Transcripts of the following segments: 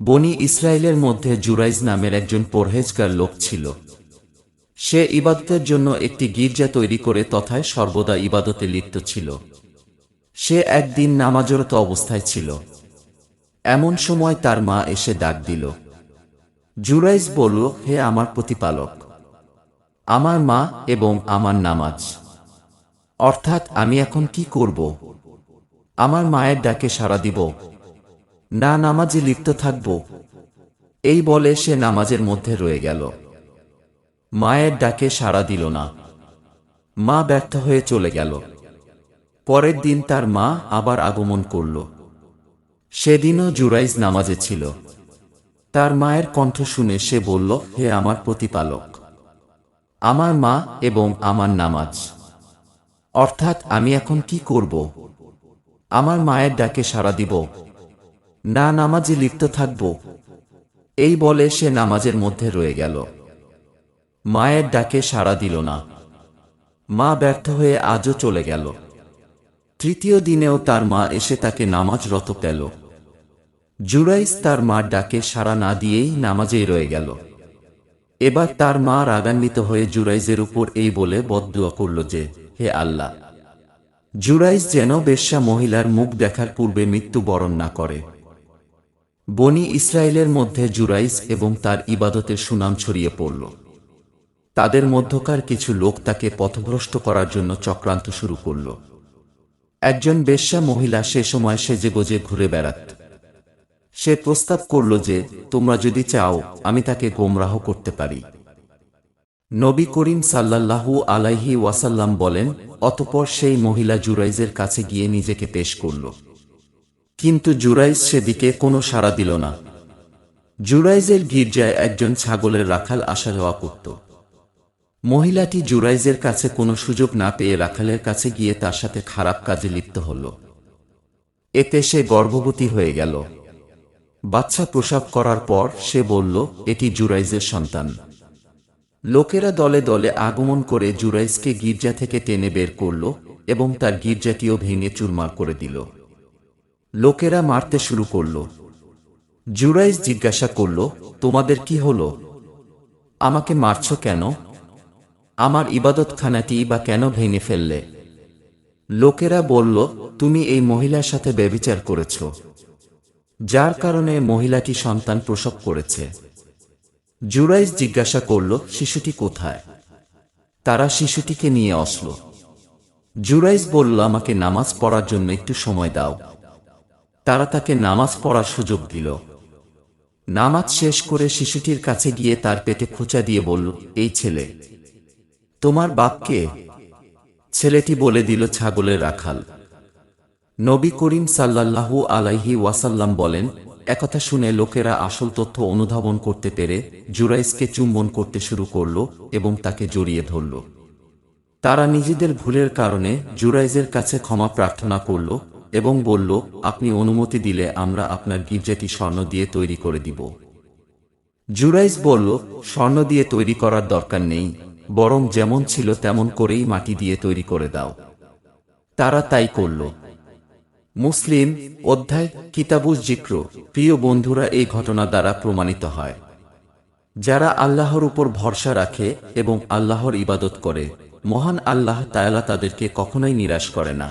বনী ইসরায়েলের মধ্যে জুরাইজ নামের একজন পরহেজগার লোক ছিল। সে ইবাদতের জন্য একটি গির্জা তৈরি করে তথায় সর্বদা ইবাদতে লিপ্ত ছিল। সে একদিন নামাজরত অবস্থায় ছিল। এমন সময় তার মা এসে ডাক দিল। জুরাইজ বলল, হে আমার প্রতিপালক, আমার মা এবং আমার নামাজ, অর্থাৎ আমি এখন কি করব? আমার মায়ের ডাকে সাড়া দিব না নামাজে লিপ্ত থাকব? এই বলে সে নামাজের মধ্যে রয়ে গেল। মায়ের ডাকে সাড়া দিল না। মা ব্যর্থ হয়ে চলে গেল। পরের দিন তার মা আবার আগমন করল। সেদিনও জুরাইজ নামাজে ছিল। তার মায়ের কণ্ঠ শুনে সে বলল, হে আমার প্রতিপালক, আমার মা এবং আমার নামাজ, অর্থাৎ আমি এখন কি করব? আমার মায়ের ডাকে সাড়া দিব না নামাজে লিপ্ত থাকব? এই বলে সে নামাজের মধ্যে রয়ে গেল। মায়ের ডাকে সাড়া দিল না। মা ব্যর্থ হয়ে আজও চলে গেল। তৃতীয় দিনেও তার মা এসে তাকে নামাজরত পেল। জুরাইজ তার মার ডাকে সাড়া না দিয়েই নামাজেই রয়ে গেল। এবার তার মা রাগান্বিত হয়ে জুরাইজের উপর এই বলে বদদুয়া করল যে, হে আল্লাহ, জুরাইজ যেন বেশ্যা মহিলার মুখ দেখার পূর্বে মৃত্যুবরণ না করে। বনী ইসরায়েলের মধ্যে জুরাইজ এবং তার ইবাদতের সুনাম ছড়িয়ে পড়ল। তাদের মধ্যকার কিছু লোক তাকে পথভ্রষ্ট করার জন্য চক্রান্ত শুরু করল। একজন বেশ্যা মহিলা সে সময় সেজেগুজে ঘুরে বেড়াত। সে প্রস্তাব করল যে, তোমরা যদি চাও আমি তাকে গোমরাহ করতে পারি। নবী করিম সাল্লাল্লাহু আলাইহি ওয়াসাল্লাম বলেন, অতঃপর সেই মহিলা জুরাইজের কাছে গিয়ে নিজেকে পেশ করল। কিন্তু জুরাইজ সেদিকে কোনো সাড়া দিল না। জুরাইজের গির্জায় একজন ছাগলের রাখাল আসা যাওয়া করত। মহিলাটি জুরাইজের কাছে কোনো সুযোগ না পেয়ে রাখালের কাছে গিয়ে তার সাথে খারাপ কাজে লিপ্ত হল। এতে সে গর্ভবতী হয়ে গেল। বাচ্চা প্রসব করার পর সে বলল, এটি জুরাইজের সন্তান। লোকেরা দলে দলে আগমন করে জুরাইজকে গির্জা থেকে টেনে বের করল এবং তার গির্জাটিও ভেঙে চুরমার করে দিল। লোকেরা মারতে শুরু করল। জুরাইজ জিজ্ঞাসা করল, তোমাদের কি হল? আমাকে মারছ কেন? আমার ইবাদতখানাটি বা কেন ভেঙে ফেললে? লোকেরা বলল, তুমি এই মহিলার সাথে ব্যভিচার করেছ, যার কারণে মহিলাটি সন্তান প্রসব করেছে। জুরাইজ জিজ্ঞাসা করল, শিশুটি কোথায়? তারা শিশুটিকে নিয়ে আসলো। জুরাইজ বলল, আমাকে নামাজ পড়ার জন্য একটু সময় দাও। তারা তাকে নামাজ পড়ার সুযোগ দিল। নামাজ শেষ করে শিশুটির কাছে গিয়ে তার পেটে খোঁচা দিয়ে বলল, এই ছেলে, তোমার বাপ কে? ছেলেটি বলে দিল, ছাগলের রাখাল। নবী করিম সাল্লাল্লাহু আলাইহি ওয়াসাল্লাম বলেন, একথা শুনে লোকেরা আসল তথ্য অনুধাবন করতে পেরে জুরাইজকে চুম্বন করতে শুরু করল এবং তাকে জড়িয়ে ধরল। তারা নিজেদের ভুলের কারণে জুরাইজের কাছে ক্ষমা প্রার্থনা করল এবং বলল, আপনি অনুমতি দিলে আমরা আপনার গির্জাটি স্বর্ণ দিয়ে তৈরি করে দিব। জুরাইজ বলল, স্বর্ণ দিয়ে তৈরি করার দরকার নেই, বরং যেমন ছিল তেমন করেই মাটি দিয়ে তৈরি করে দাও। তারা তাই করল। মুসলিম অধ্যায় কিতাবুজ জিক্র। প্রিয় বন্ধুরা, এই ঘটনা দ্বারা প্রমাণিত হয়, যারা আল্লাহর উপর ভরসা রাখে এবং আল্লাহর ইবাদত করে, মহান আল্লাহ তাআলা তাদেরকে কখনোই নিরাশ করে না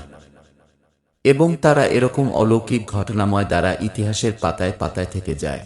এবং তারা এরকম অলৌকিক ঘটনাময় দ্বারা ইতিহাসের পাতায় পাতায় থেকে যায়।